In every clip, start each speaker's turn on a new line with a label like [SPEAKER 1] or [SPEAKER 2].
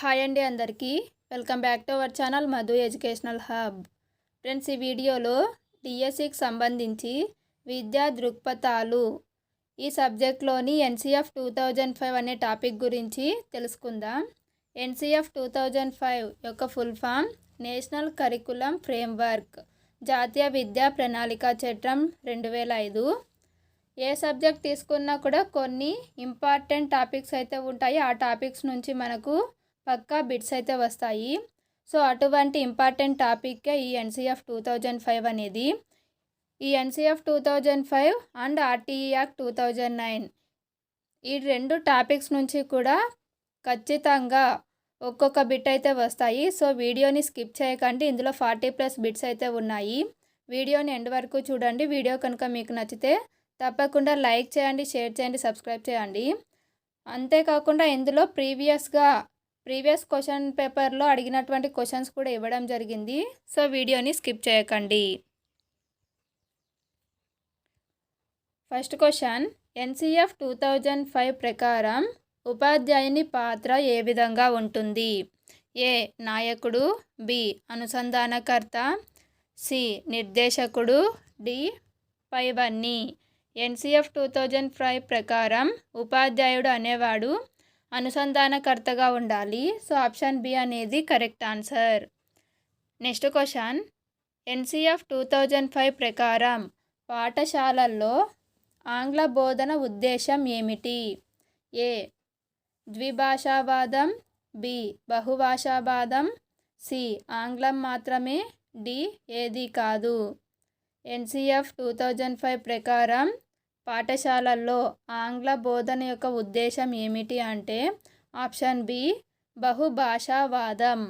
[SPEAKER 1] Hi అండి అందరికీ welcome back to our channel Madhu educational hub. Friends, ఈ వీడియోలో డిఎస్సికి సంబంధించి విద్యా దృక్పథాలు ఈ సబ్జెక్ట్లోని ఎన్సిఎఫ్ 2005 అనే టాపిక్ గురించి తెలుసుకుందాం. ఎన్సిఎఫ్ 2005 యొక్క full form national curriculum framework, జాతీయ విద్యా ప్రణాళిక చట్టం 2005. ఏ సబ్జెక్ట్ తీసుకున్నా కూడా కొన్ని ఇంపార్టెంట్ టాపిక్స్ అయితే ఉంటాయి. ఆ టాపిక్స్ నుంచి మనకు పక్కా బిట్స్ అయితే వస్తాయి. సో అటువంటి ఇంపార్టెంట్ టాపిక్కే ఈ ఎన్సిఎఫ్ 2005 అనేది. ఈ ఎన్సిఎఫ్ 2005 అండ్ ఆర్టీఈ యాక్ట్ 2009 ఈ రెండు టాపిక్స్ నుంచి కూడా ఖచ్చితంగా ఒక్కొక్క బిట్ అయితే వస్తాయి. సో వీడియోని స్కిప్ చేయకండి, ఇందులో 40+ బిట్స్ అయితే ఉన్నాయి. వీడియోని ఎండ్ వరకు చూడండి. వీడియో కనుక మీకు నచ్చితే తప్పకుండా లైక్ చేయండి, షేర్ చేయండి, సబ్స్క్రైబ్ చేయండి. అంతేకాకుండా ఇందులో ప్రీవియస్ క్వశ్చన్ పేపర్లో అడిగినటువంటి క్వశ్చన్స్ కూడా ఇవ్వడం జరిగింది. సో వీడియోని స్కిప్ చేయకండి. ఫస్ట్ క్వశ్చన్, ఎన్సిఎఫ్ 2005 ప్రకారం ఉపాధ్యాయుని పాత్ర ఏ విధంగా ఉంటుంది? ఏ నాయకుడు, బి అనుసంధానకర్త, సి నిర్దేశకుడు, డి పైవన్నీ. ఎన్సిఎఫ్ 2005 ప్రకారం ఉపాధ్యాయుడు అనేవాడు అనుసంధానకర్తగా ఉండాలి. సో ఆప్షన్ బి అనేది correct answer. Next question, NCF 2005 ప్రకారం పాఠశాలల్లో ఆంగ్ల బోధన ఉద్దేశం ఏమిటి? ఏ ద్విభాషావాదం, బి బహుభాషావాదం, సి ఆంగ్లం మాత్రమే, డి ఏది కాదు. ఎన్సిఎఫ్ 2005 ప్రకారం పాఠశాలల్లో ఆంగ్ల బోధన యొక్క ఉద్దేశం ఏమిటి అంటే ఆప్షన్ బి బహుభాషావాదం.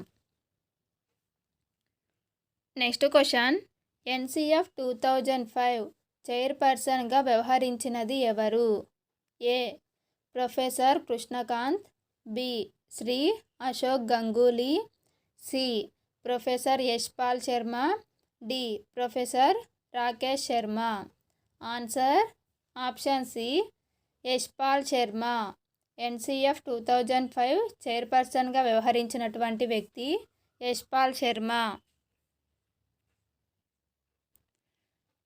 [SPEAKER 1] నెక్స్ట్ క్వశ్చన్, ఎన్సిఎఫ్ 2005 చైర్పర్సన్గా వ్యవహరించినది ఎవరు? A professor Krishnakant, B Shri Ashok Ganguly, C professor Yashpal Sharma, D professor Rakesh Sharma. Answer option C Yashpal Sharma. NCF 2005 చైర్పర్సన్గా వ్యవహరించినటువంటి వ్యక్తి Yashpal Sharma.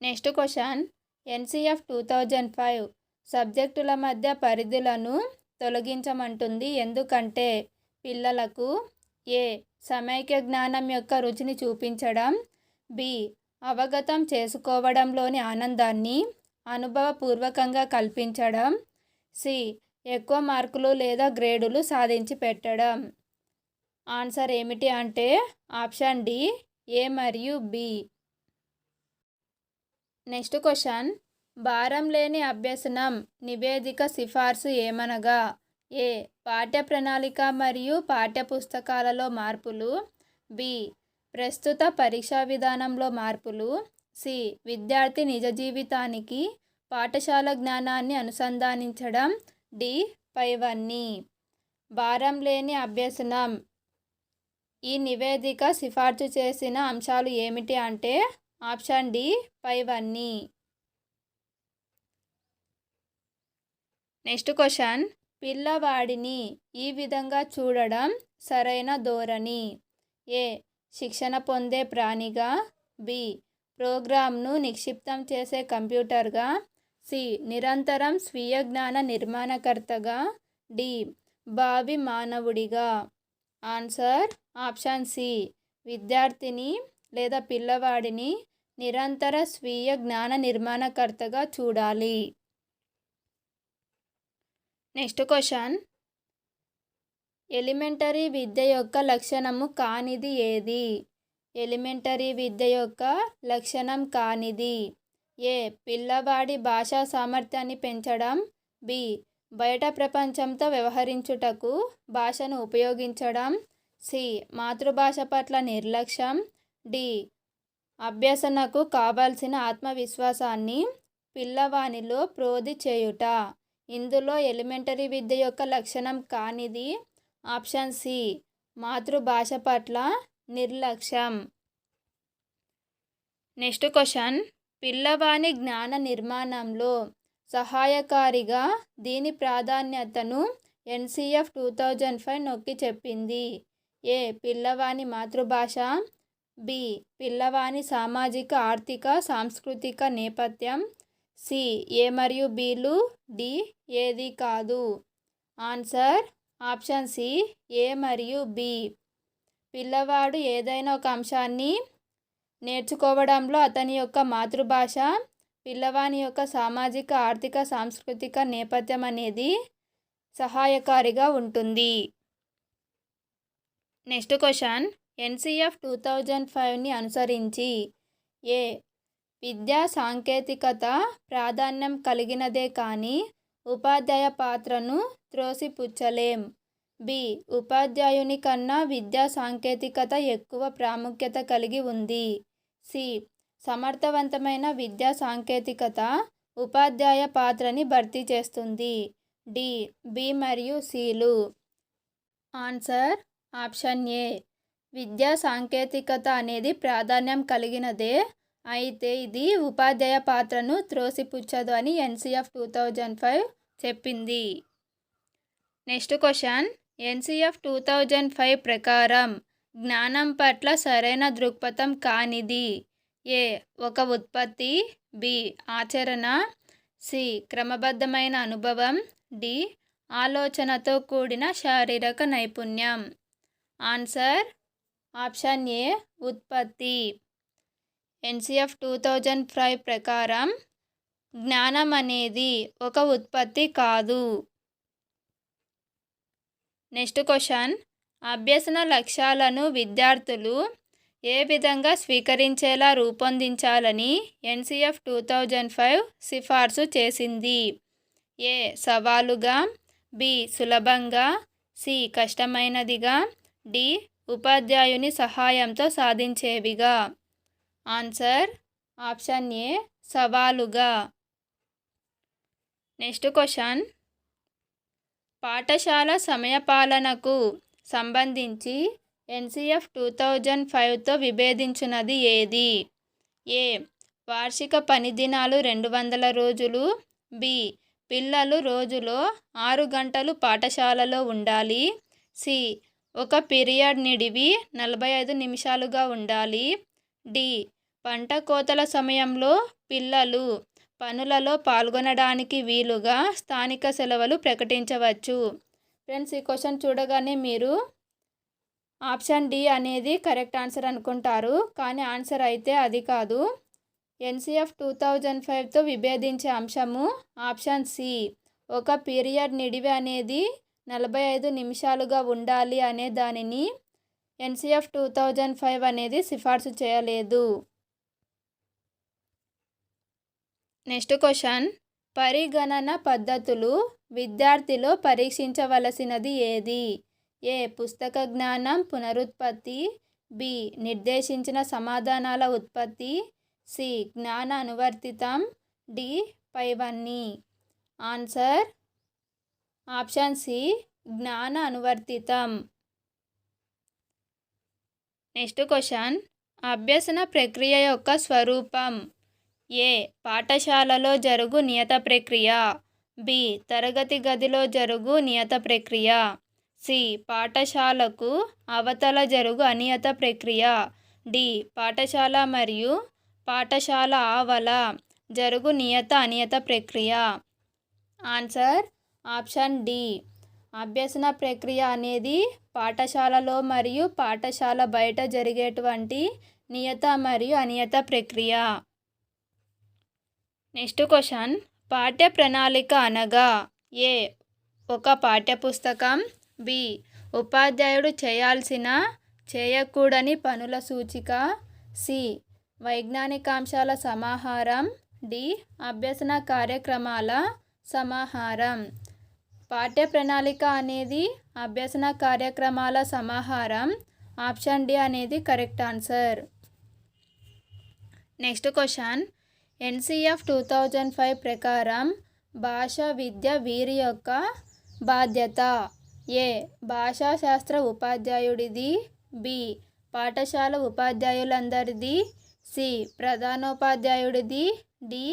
[SPEAKER 1] Next question, NCF 2005 సబ్జెక్టుల మధ్య పరిధులను తొలగించమంటుంది. ఎందుకంటే పిల్లలకు ఏ సమైక్య జ్ఞానం యొక్క రుచిని చూపించడం, బి అవగతం చేసుకోవడంలోని ఆనందాన్ని అనుభవపూర్వకంగా కల్పించడం, సి ఎక్కువ మార్కులు లేదా గ్రేడులు సాధించి పెట్టడం. ఆన్సర్ ఏమిటి అంటే ఆప్షన్ డి ఏ మరియు బి. నెక్స్ట్ క్వశ్చన్, భారం లేని అభ్యసనం నివేదిక సిఫార్సు ఏమనగా? ఏ పాఠ్య ప్రణాళిక మరియు పాఠ్యపుస్తకాలలో మార్పులు, బి ప్రస్తుత పరీక్షా విధానంలో మార్పులు, సి విద్యార్థి నిజ జీవితానికి పాఠశాల జ్ఞానాన్ని అనుసంధానించడం, డి పైవన్నీ. భారం లేని అభ్యసనం ఈ నివేదిక సిఫార్సు చేసిన అంశాలు ఏమిటి అంటే ఆప్షన్ డి పైవన్నీ. నెక్స్ట్ క్వశ్చన్, పిల్లవాడిని ఈ విధంగా చూడడం సరైన ధోరణి? ఏ శిక్షణ పొందే ప్రాణిగా, బి ప్రోగ్రామ్ను నిక్షిప్తం చేసే కంప్యూటర్గా, సి నిరంతరం స్వీయ జ్ఞాన నిర్మాణకర్తగా, డి భావి మానవుడిగా. ఆన్సర్ ఆప్షన్ సి విద్యార్థిని లేదా పిల్లవాడిని నిరంతర స్వీయ జ్ఞాన నిర్మాణకర్తగా చూడాలి. నెక్స్ట్ క్వశ్చన్, ఎలిమెంటరీ విద్య యొక్క లక్షణము కానిది ఏది? ఎలిమెంటరీ విద్య యొక్క లక్షణం కానిది. ఏ పిల్లవాడి భాషా సామర్థ్యాన్ని పెంచడం, బి బయట ప్రపంచంతో వ్యవహరించుటకు భాషను ఉపయోగించడం, సి మాతృభాష పట్ల నిర్లక్ష్యం, డి అభ్యసనకు కావాల్సిన ఆత్మవిశ్వాసాన్ని పిల్లవానిలో ప్రోధి చేయుట. ఇందులో ఎలిమెంటరీ విద్య యొక్క లక్షణం కానిది ఆప్షన్ సి మాతృభాష పట్ల నిర్లక్ష్యం. నెక్స్ట్ క్వశ్చన్, పిల్లవాని జ్ఞాన నిర్మాణంలో సహాయకారిగా దీని ప్రాధాన్యతను ఎన్సిఎఫ్ 2005 నొక్కి చెప్పింది? ఏ. పిల్లవాని మాతృభాష. బి. పిల్లవాని సామాజిక ఆర్థిక సాంస్కృతిక నేపథ్యం. సి. ఏ మరియు బిలు. డి. ఏది కాదు. Answer option C. ఏ మరియు బి. పిల్లవాడు ఏదైనా ఒక అంశాన్ని నేర్చుకోవడంలో అతని యొక్క మాతృభాష, పిల్లవాని యొక్క సామాజిక ఆర్థిక సాంస్కృతిక నేపథ్యం అనేది సహాయకారిగా ఉంటుంది. Next question. ఎన్సిఎఫ్ 2005ని అనుసరించి ఏ. విద్యా సాంకేతికత ప్రాధాన్యం కలిగినదే కానీ ఉపాధ్యాయ పాత్రను త్రోసిపుచ్చలేం. బి. ఉపాధ్యాయుని కన్నా విద్యా సాంకేతికత ఎక్కువ ప్రాముఖ్యత కలిగి ఉంది. సి. సమర్థవంతమైన విద్యా సాంకేతికత ఉపాధ్యాయ పాత్రని భర్తీ చేస్తుంది. డి. బి మరియు సిలు. ఆన్సర్ ఆప్షన్ ఏ. విద్యా సాంకేతికత అనేది ప్రాధాన్యం కలిగినదే, అయితే ఇది ఉపాధ్యాయ పాత్రను త్రోసిపుచ్చదు అని ఎన్సిఎఫ్ 2005 చెప్పింది. Next question. ఎన్సిఎఫ్ 2005 ప్రకారం జ్ఞానం పట్ల సరైన దృక్పథం కానిది. ఏ. ఒక ఉత్పత్తి. బి. ఆచరణ. సి. క్రమబద్ధమైన అనుభవం. డి. ఆలోచనతో కూడిన శారీరక నైపుణ్యం. ఆన్సర్ ఆప్షన్ ఏ. ఉత్పత్తి. ఎన్సిఎఫ్ 2005 ప్రకారం జ్ఞానం అనేది ఒక ఉత్పత్తి కాదు. Next question. అభ్యసన లక్ష్యాలను విద్యార్థులు ఏ విధంగా స్వీకరించేలా రూపొందించాలని ఎన్సిఎఫ్ 2005 సిఫార్సు చేసింది. ఏ. సవాలుగా. బి. సులభంగా. సి. కష్టమైనదిగా. డి. ఉపాధ్యాయుని సహాయంతో సాధించేవిగా. Answer option A. సవాలుగా. Next question. పాఠశాల సమయపాలనకు సంబంధించి ఎన్సిఎఫ్ 2005తో విభేదించినది ఏది. ఏ. వార్షిక పని దినాలు 200 రోజులు. బి. పిల్లలు రోజులో 6 గంటలు పాఠశాలలో ఉండాలి. సి. ఒక పీరియడ్ నిడివి 45 నిమిషాలుగా ఉండాలి. డి. పంట కోతల సమయంలో పిల్లలు పనులలో పాల్గొనడానికి వీలుగా స్థానిక సెలవులు ప్రకటించవచ్చు. ఫ్రెండ్స్, ఈ క్వశ్చన్ చూడగానే మీరు ఆప్షన్ డి అనేది కరెక్ట్ ఆన్సర్ అనుకుంటారు, కానీ ఆన్సర్ అయితే అది కాదు. ఎన్సిఎఫ్ 2005తో విభేదించే అంశము ఆప్షన్ సి. ఒక పీరియడ్ నిడివి అనేది 45 నిమిషాలుగా ఉండాలి అనే దానిని ఎన్సిఎఫ్ 2005 అనేది సిఫార్సు చేయలేదు. Next question. పరిగణన పద్ధతులు విద్యార్థిలో పరీక్షించవలసినది ఏది. ఏ. పుస్తక జ్ఞానం పునరుత్పత్తి. బి. నిర్దేశించిన సమాధానాల ఉత్పత్తి. సి. జ్ఞాన అనువర్తితం. డి. పైవన్నీ. Answer option C. జ్ఞాన అనువర్తితం. Next question. అభ్యసన ప్రక్రియ యొక్క స్వరూపం. ఏ. పాఠశాలలో జరుగు నియత ప్రక్రియ. బి. తరగతి గదిలో జరుగు నియత ప్రక్రియ. సి. పాఠశాలకు అవతల జరుగు అనియత ప్రక్రియ. డి. పాఠశాల మరియు పాఠశాల ఆవల జరుగు నియత అనియత ప్రక్రియ. Answer option D. అభ్యసన ప్రక్రియ అనేది పాఠశాలలో మరియు పాఠశాల బయట జరిగేటువంటి నియత మరియు అనియత ప్రక్రియ. Next question. పాఠ్య ప్రణాళిక అనగా ఏ. ఒక పాఠ్యపుస్తకం. బి. ఉపాధ్యాయుడు చేయాల్సిన చేయకూడని పనుల సూచిక. సి. వైజ్ఞానికాంశాల సమాహారం. డి. అభ్యసన కార్యక్రమాల సమాహారం. పాఠ్య ప్రణాళిక అనేది అభ్యసన కార్యక్రమాల సమాహారం. ఆప్షన్ డి అనేది correct answer. Next question. NCF 2005 ప్రకారం భాషా విద్య వీరి యొక్క బాధ్యత. ఏ. భాషాశాస్త్ర ఉపాధ్యాయుడిది. బి. పాఠశాల ఉపాధ్యాయులందరిది. సి. ప్రధానోపాధ్యాయుడిది. డి.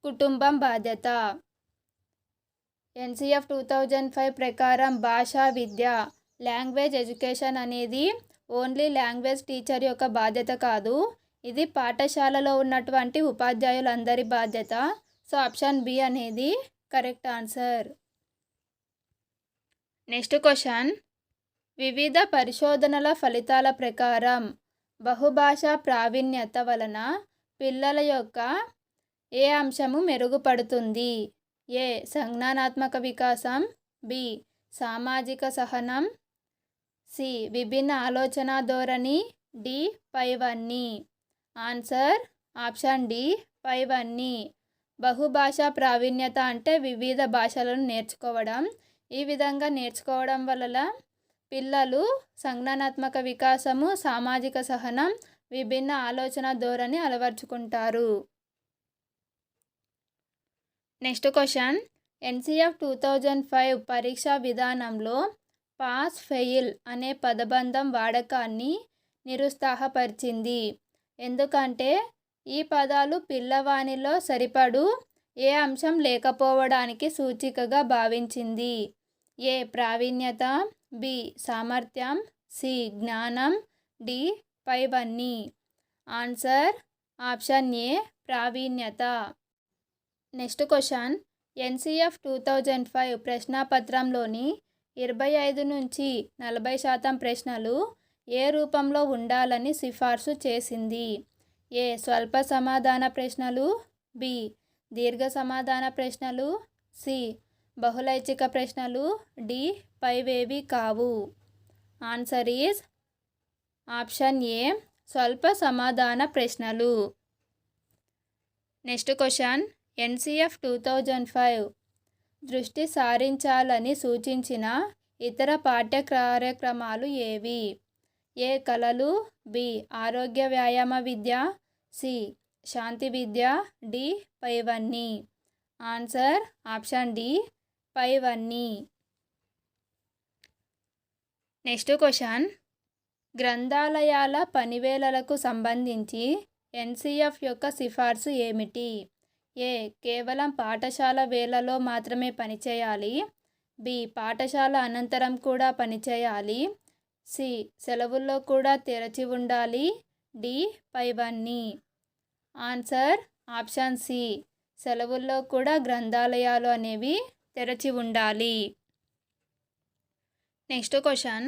[SPEAKER 1] కుటుంబం బాధ్యత. ఎన్సిఎఫ్ 2005 ప్రకారం భాషా విద్య లాంగ్వేజ్ ఎడ్యుకేషన్ అనేది ఓన్లీ లాంగ్వేజ్ టీచర్ యొక్క బాధ్యత కాదు, ఇది పాఠశాలలో ఉన్నటువంటి ఉపాధ్యాయులందరి బాధ్యత. సో ఆప్షన్ బి అనేది కరెక్ట్ ఆన్సర్. నెక్స్ట్ క్వశ్చన్, వివిధ పరిశోధనల ఫలితాల ప్రకారం బహుభాషా ప్రావీణ్యత వలన పిల్లల యొక్క ఏ అంశము మెరుగుపడుతుంది? ఏ సంజ్ఞానాత్మక వికాసం, బి సామాజిక సహనం, సి విభిన్న ఆలోచన ధోరణి, డి పైవన్నీ. ఆన్సర్ ఆప్షన్ డి పైవన్నీ. బహుభాషా ప్రావీణ్యత అంటే వివిధ భాషలను నేర్చుకోవడం. ఈ విధంగా నేర్చుకోవడం వల్ల పిల్లలు సంజ్ఞానాత్మక వికాసము, సామాజిక సహనం, విభిన్న ఆలోచన ధోరణి అలవర్చుకుంటారు. నెక్స్ట్ క్వశ్చన్, ఎన్సిఎఫ్ 2005 పరీక్షా విధానంలో పాస్ ఫెయిల్ అనే పదబంధం వాడకాన్ని నిరుత్సాహపరిచింది. ఎందుకంటే ఈ పదాలు పిల్లవానిలో సరిపడు ఏ అంశం లేకపోవడానికి సూచికగా భావించింది? ఏ ప్రావీణ్యత, బి సామర్థ్యం, సి జ్ఞానం, డి పైవన్నీ. ఆన్సర్ ఆప్షన్ ఏ ప్రావీణ్యత. నెక్స్ట్ క్వశ్చన్, ఎన్సిఎఫ్ 2005 ప్రశ్నాపత్రంలోని 25 నుంచి 40% ప్రశ్నలు ఏ రూపంలో ఉండాలని సిఫార్సు చేసింది? ఏ స్వల్ప సమాధాన ప్రశ్నలు, బి దీర్ఘ సమాధాన ప్రశ్నలు, సి బహుళైచ్ఛిక ప్రశ్నలు, డి పైవేవి కావు. ఆన్సర్ ఈజ్ ఆప్షన్ ఏ స్వల్ప సమాధాన ప్రశ్నలు. నెక్స్ట్ క్వశ్చన్, ఎన్సిఎఫ్ 2005 దృష్టి సారించాలని సూచించిన ఇతర పాఠ్య కార్యక్రమాలు ఏవి? ఏ కళలు, బి ఆరోగ్య వ్యాయామ విద్య, సి శాంతి విద్య, డి పైవన్నీ. ఆన్సర్ ఆప్షన్ డి పైవన్నీ. నెక్స్ట్ క్వశ్చన్, గ్రంథాలయాల పనివేళలకు సంబంధించి ఎన్సిఎఫ్ యొక్క సిఫార్సు ఏమిటి? ఏ కేవలం పాఠశాల వేళలో మాత్రమే పనిచేయాలి, బి పాఠశాల అనంతరం కూడా పనిచేయాలి, సి సెలవుల్లో కూడా తెరచి ఉండాలి, డి పైవన్నీ. ఆన్సర్ ఆప్షన్ సి సెలవుల్లో కూడా గ్రంథాలయాలు అనేవి తెరచి ఉండాలి. నెక్స్ట్ క్వశ్చన్,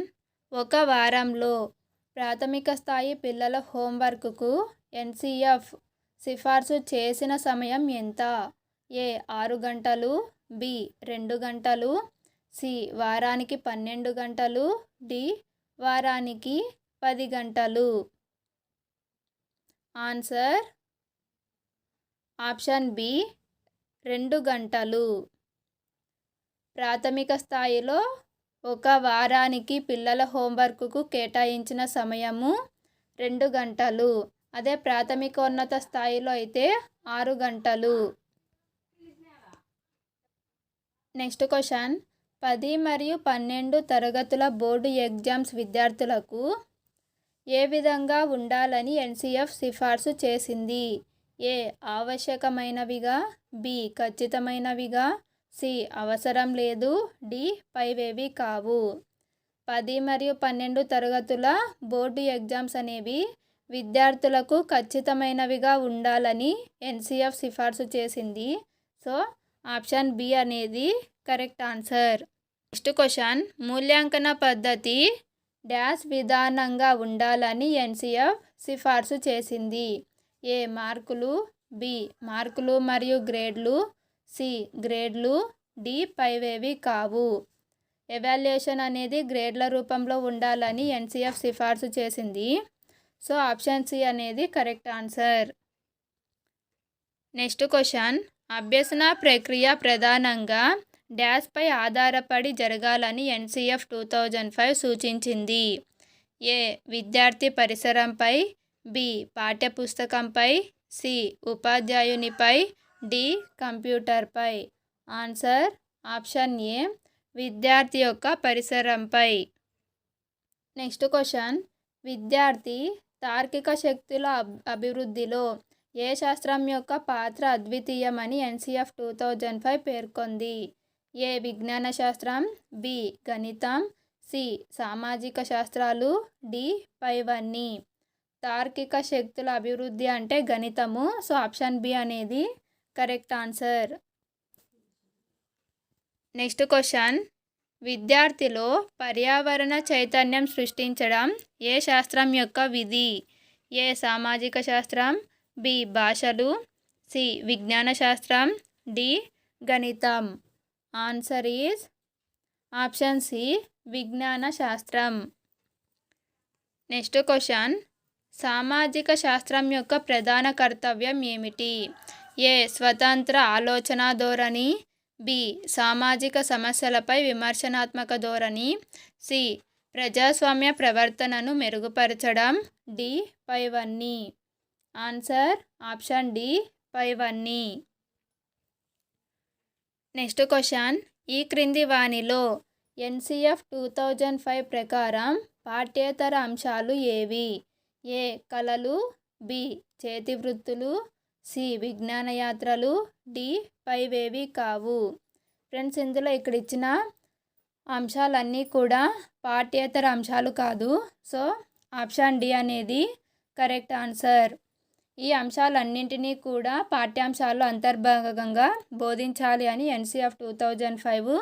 [SPEAKER 1] ఒక వారంలో ప్రాథమిక స్థాయి పిల్లల హోంవర్క్కు ఎన్సిఎఫ్ సిఫార్సు చేసిన సమయం ఎంత? ఏ 6 గంటలు, బి 2 గంటలు, సి వారానికి 12 గంటలు, డి వారానికి 10 గంటలు. ఆన్సర్ ఆప్షన్ బి 2 గంటలు. ప్రాథమిక స్థాయిలో ఒక వారానికి పిల్లల హోంవర్క్కు కేటాయించిన సమయము 2 గంటలు. అదే ప్రాథమికోన్నత స్థాయిలో అయితే 6 గంటలు. నెక్స్ట్ క్వశ్చన్, 10 మరియు 12 తరగతుల బోర్డు ఎగ్జామ్స్ విద్యార్థులకు ఏ విధంగా ఉండాలని ఎన్సిఎఫ్ సిఫార్సు చేసింది? ఏ ఆవశ్యకమైనవిగా, బి ఖచ్చితమైనవిగా, సి అవసరం లేదు, డి పైవేవి కావు. 10 మరియు 12 తరగతుల బోర్డు ఎగ్జామ్స్ అనేవి విద్యార్థులకు ఖచ్చితమైనవిగా ఉండాలని ఎన్సిఎఫ్ సిఫార్సు చేసింది. సో ఆప్షన్ బి అనేది కరెక్ట్ ఆన్సర్. నెక్స్ట్ క్వశ్చన్, మూల్యాంకన పద్ధతి డాష్ విధానంగా ఉండాలని ఎన్సిఎఫ్ సిఫార్సు చేసింది? ఏ మార్కులు, బి మార్కులు మరియు గ్రేడ్లు, సి గ్రేడ్లు, డి పైవేవి కావు. ఎవాల్యుయేషన్ అనేది గ్రేడ్ల రూపంలో ఉండాలని ఎన్సిఎఫ్ సిఫార్సు చేసింది. సో ఆప్షన్ సి అనేది కరెక్ట్ ఆన్సర్. నెక్స్ట్ క్వశ్చన్, అభ్యసన ప్రక్రియ ప్రధానంగా డాష్పై ఆధారపడి జరగాలని ఎన్సిఎఫ్ 2005 సూచించింది? ఏ విద్యార్థి పరిసరంపై, బి పాఠ్యపుస్తకంపై, సి ఉపాధ్యాయునిపై, డి కంప్యూటర్పై. ఆన్సర్ ఆప్షన్ ఏ విద్యార్థి యొక్క పరిసరంపై. నెక్స్ట్ క్వశ్చన్, విద్యార్థి తార్కిక శక్తుల అభివృద్ధిలో ఏ శాస్త్రం యొక్క పాత్ర అద్వితీయమని ఎన్సిఎఫ్ 2005 పేర్కొంది? ఏ విజ్ఞాన శాస్త్రం, బి గణితం, సి సామాజిక శాస్త్రాలు, డి పైవన్నీ. తార్కిక శక్తుల అభివృద్ధి అంటే గణితము. సో ఆప్షన్ బి అనేది కరెక్ట్ ఆన్సర్. నెక్స్ట్ క్వశ్చన్, విద్యార్థిలో పర్యావరణ చైతన్యం సృష్టించడం ఏ శాస్త్రం యొక్క విధి? ఏ సామాజిక శాస్త్రం, బి భాషలు, సి విజ్ఞాన శాస్త్రం, డి గణితం. ఆన్సర్ ఈజ్ ఆప్షన్ సి విజ్ఞాన శాస్త్రం. నెక్స్ట్ క్వశ్చన్, సామాజిక శాస్త్రం యొక్క ప్రధాన కర్తవ్యం ఏమిటి? ఏ స్వతంత్ర ఆలోచన ధోరణి, బి సామాజిక సమస్యలపై విమర్శనాత్మక ధోరణి, సి ప్రజాస్వామ్య ప్రవర్తనను మెరుగుపరచడం, డి పైవన్నీ. ఆన్సర్ ఆప్షన్ డి పైవన్నీ. నెక్స్ట్ క్వశ్చన్, ఈ క్రింది వానిలో ఎన్సిఎఫ్ 2005 ప్రకారం పాఠ్యేతర అంశాలు ఏవి? ఏ కళలు, బి చేతి వృత్తులు, సి విజ్ఞాన యాత్రలు, డి పైవేవి కావు. ఫ్రెండ్స్, ఇందులో ఇక్కడ ఇచ్చిన అంశాలన్నీ కూడా పాఠ్యేతర అంశాలు కాదు. సో ఆప్షన్ డి అనేది కరెక్ట్ ఆన్సర్. ఈ అంశాలన్నింటినీ కూడా పాఠ్యాంశాల్లో అంతర్భాగంగా బోధించాలి అని ఎన్సిఎఫ్ 2005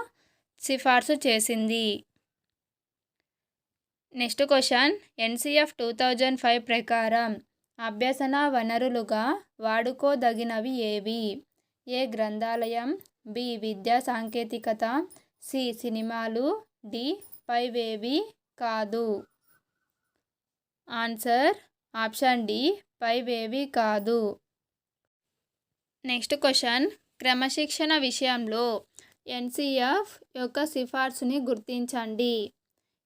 [SPEAKER 1] సిఫార్సు చేసింది. నెక్స్ట్ క్వశ్చన్, ఎన్సిఎఫ్ 2005 ప్రకారం అభ్యసన వనరులుగా వాడుకోదగినవి ఏవి? ఏ గ్రంథాలయం, బి విద్యా సాంకేతికత, సి సినిమాలు, డి పైవేవి కాదు. ఆన్సర్ ఆప్షన్ డి పైవేవి కాదు. నెక్స్ట్ క్వశ్చన్, క్రమశిక్షణ విషయంలో ఎన్సిఎఫ్ యొక్క సిఫార్సుని గుర్తించండి.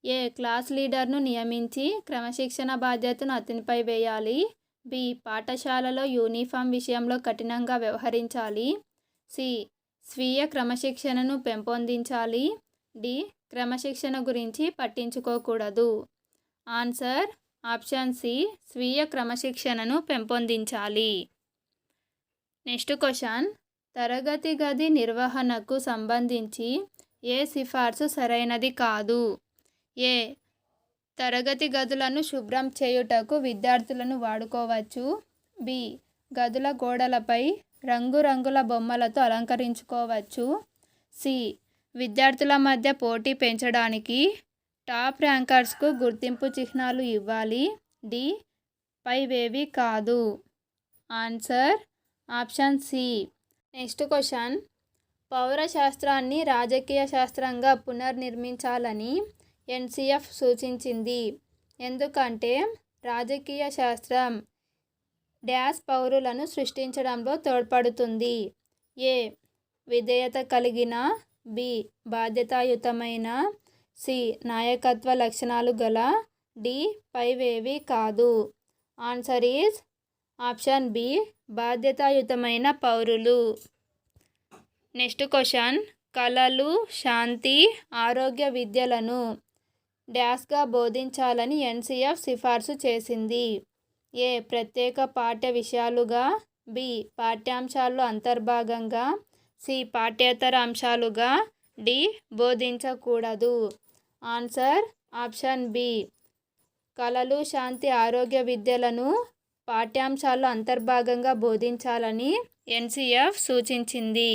[SPEAKER 1] ఏ క్లాస్ లీడర్ను నియమించి క్రమశిక్షణ బాధ్యతను అతనిపై వేయాలి, బి పాఠశాలలో యూనిఫామ్ విషయంలో కఠినంగా వ్యవహరించాలి, సి స్వీయ క్రమశిక్షణను పెంపొందించాలి, డి క్రమశిక్షణ గురించి పట్టించుకోకూడదు. ఆన్సర్ ఆప్షన్ సి స్వీయ క్రమశిక్షణను పెంపొందించాలి. నెక్స్ట్ క్వశ్చన్, తరగతి గది నిర్వహణకు సంబంధించి ఏ సిఫార్సు సరైనది కాదు? ఏ తరగతి గదులను శుభ్రం చేయుటకు విద్యార్థులను వాడుకోవచ్చు, బి గదుల గోడలపై రంగురంగుల బొమ్మలతో అలంకరించుకోవచ్చు, సి విద్యార్థుల మధ్య పోటీ పెంచడానికి టాప్ ర్యాంకర్స్కు గుర్తింపు చిహ్నాలు ఇవ్వాలి, డి పైవేవి కాదు. Answer option C. Next question, పౌరశాస్త్రాన్ని రాజకీయ శాస్త్రంగా పునర్నిర్మించాలని ఎన్సిఎఫ్ సూచించింది. ఎందుకంటే రాజకీయ శాస్త్రం డ్యాష్ పౌరులను సృష్టించడంలో తోడ్పడుతుంది. ఏ విధేయత కలిగిన, బి బాధ్యతాయుతమైన, సి నాయకత్వ లక్షణాలు గల, డి పైవేవి కాదు. ఆన్సర్ ఈజ్ ఆప్షన్ బి బాధ్యతాయుతమైన పౌరులు. నెక్స్ట్ క్వశ్చన్, కళలు, శాంతి, ఆరోగ్య విద్యలను డ్యాష్గా బోధించాలని ఎన్సిఎఫ్ సిఫార్సు చేసింది. ఏ ప్రత్యేక పాఠ్య విషయాలుగా, బి పాఠ్యాంశాల్లో అంతర్భాగంగా, సి పాఠ్యేతర అంశాలుగా, డి బోధించకూడదు. ఆన్సర్ ఆప్షన్ బి కళలు, శాంతి, ఆరోగ్య విద్యలను పాఠ్యాంశాల్లో అంతర్భాగంగా బోధించాలని ఎన్సిఎఫ్ సూచించింది.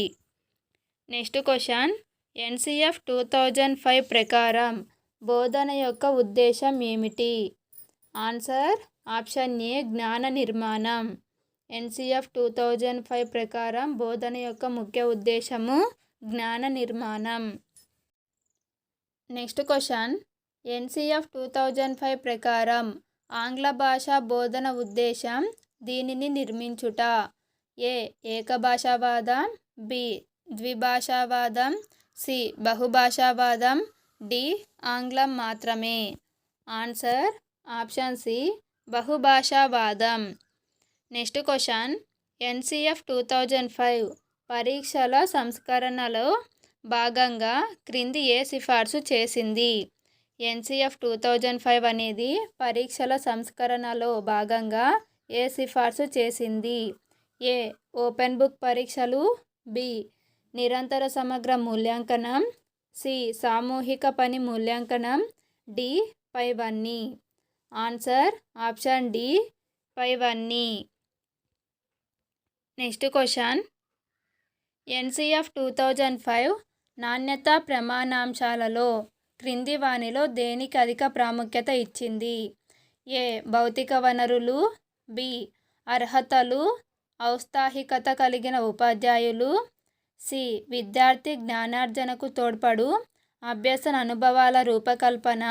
[SPEAKER 1] నెక్స్ట్ క్వశ్చన్, ఎన్సిఎఫ్ 2005 ప్రకారం బోధన యొక్క ఉద్దేశం ఏమిటి? ఆన్సర్ ఆప్షన్ ఏ జ్ఞాన నిర్మాణం. ఎన్సిఎఫ్ 2005 ప్రకారం బోధన యొక్క ముఖ్య ఉద్దేశము జ్ఞాన నిర్మాణం. నెక్స్ట్ క్వశ్చన్, ఎన్సిఎఫ్ 2005 ప్రకారం ఆంగ్ల భాష బోధన ఉద్దేశం దీనిని నిర్మించుట. ఏ ఏకభాషావాదం, బి ద్విభాషావాదం, సి బహుభాషావాదం, డి ఆంగ్లం మాత్రమే. ఆన్సర్ ఆప్షన్ సి బహుభాషావాదం. నెక్స్ట్ క్వశ్చన్, ఎన్సిఎఫ్ 2005 పరీక్షల సంస్కరణలో భాగంగా క్రింది ఏ సిఫార్సు చేసింది? ఎన్సిఎఫ్ 2005 అనేది పరీక్షల సంస్కరణలో భాగంగా ఏ సిఫార్సు చేసింది? ఏ ఓపెన్ బుక్ పరీక్షలు, బి నిరంతర సమగ్ర మూల్యాంకనం, సి సామూహిక పని మూల్యాంకనం, డి పైవన్నీ. ఆన్సర్ ఆప్షన్ డి పైవన్నీ. నెక్స్ట్ క్వశ్చన్, ఎన్సిఎఫ్ 2005 నాణ్యతా ప్రమాణాంశాలలో క్రింది వానిలో దేనికి అధిక ప్రాముఖ్యత ఇచ్చింది? ఏ భౌతిక వనరులు, బి అర్హతలు, ఔత్సాహికత కలిగిన ఉపాధ్యాయులు, సి విద్యార్థి జ్ఞానార్జనకు తోడ్పడు అభ్యసన అనుభవాల రూపకల్పన,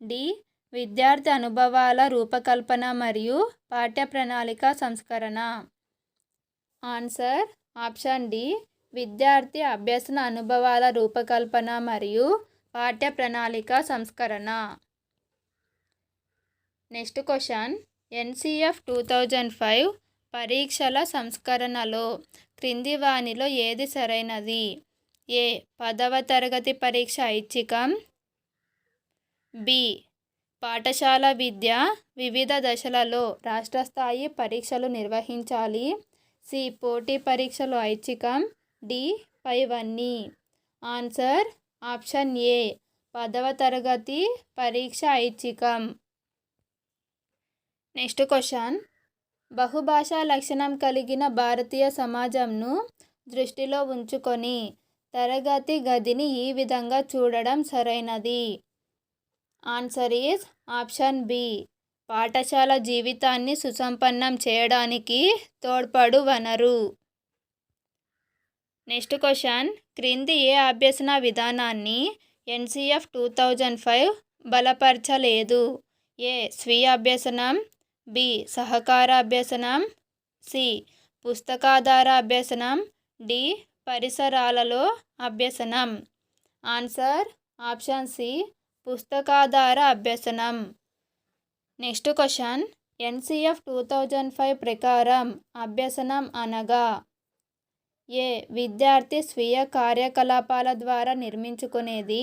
[SPEAKER 1] డి విద్యార్థి అనుభవాల రూపకల్పన మరియు పాఠ్య ప్రణాళిక సంస్కరణ. ఆన్సర్ ఆప్షన్ డి విద్యార్థి అభ్యసన అనుభవాల రూపకల్పన మరియు పాఠ్య ప్రణాళిక సంస్కరణ. నెక్స్ట్ క్వశ్చన్, ఎన్సిఎఫ్ 2005 పరీక్షల సంస్కరణలో క్రింది వానిలో ఏది సరైనది? ఏ 10వ తరగతి పరీక్ష ఐచ్ఛికం, బి పాఠశాల విద్య వివిధ దశలలో రాష్ట్ర స్థాయి పరీక్షలు నిర్వహించాలి, సి పోటీ పరీక్షలు ఐచ్ఛికం, డి పైవన్నీ. ఆన్సర్ ఆప్షన్ ఏ 10వ తరగతి పరీక్ష ఐచ్ఛికం. నెక్స్ట్ క్వశ్చన్, బహుభాషా లక్షణం కలిగిన భారతీయ సమాజంను దృష్టిలో ఉంచుకొని తరగతి గదిని ఈ విధంగా చూడడం సరైనది? ఆన్సర్ ఈజ్ ఆప్షన్ బి పాఠశాల జీవితాన్ని సుసంపన్నం చేయడానికి తోడ్పడు వనరు. నెక్స్ట్ క్వశ్చన్, క్రింది ఏ అభ్యసన విధానాన్ని ఎన్సిఎఫ్ 2005 బలపరచలేదు? ఏ స్వీయ అభ్యసనం, బి సహకార అభ్యసనం, సి పుస్తకాధార అభ్యసనం, డి పరిసరాలలో అభ్యసనం. ఆన్సర్ ఆప్షన్ సి పుస్తకాధార అభ్యసనం. నెక్స్ట్ క్వశ్చన్, ఎన్సిఎఫ్ 2005 ప్రకారం అభ్యసనం అనగా ఏ విద్యార్థి స్వీయ కార్యకలాపాల ద్వారా నిర్మించుకునేది,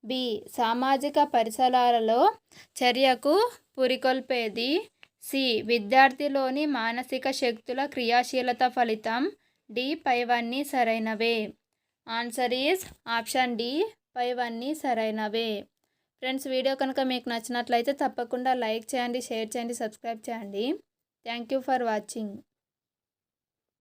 [SPEAKER 1] బి సామాజిక పరిసరాలలో చర్యకు పురికొల్పేది, సి విద్యార్థిలోని మానసిక శక్తుల క్రియాశీలత ఫలితం, డి పైవన్నీ సరైనవే. ఆన్సర్ ఈజ్ ఆప్షన్ డి పైవన్నీ సరైనవే. ఫ్రెండ్స్, వీడియో కనుక మీకు నచ్చినట్లయితే తప్పకుండా లైక్ చేయండి, షేర్ చేయండి, సబ్స్క్రైబ్ చేయండి. Thank you for watching.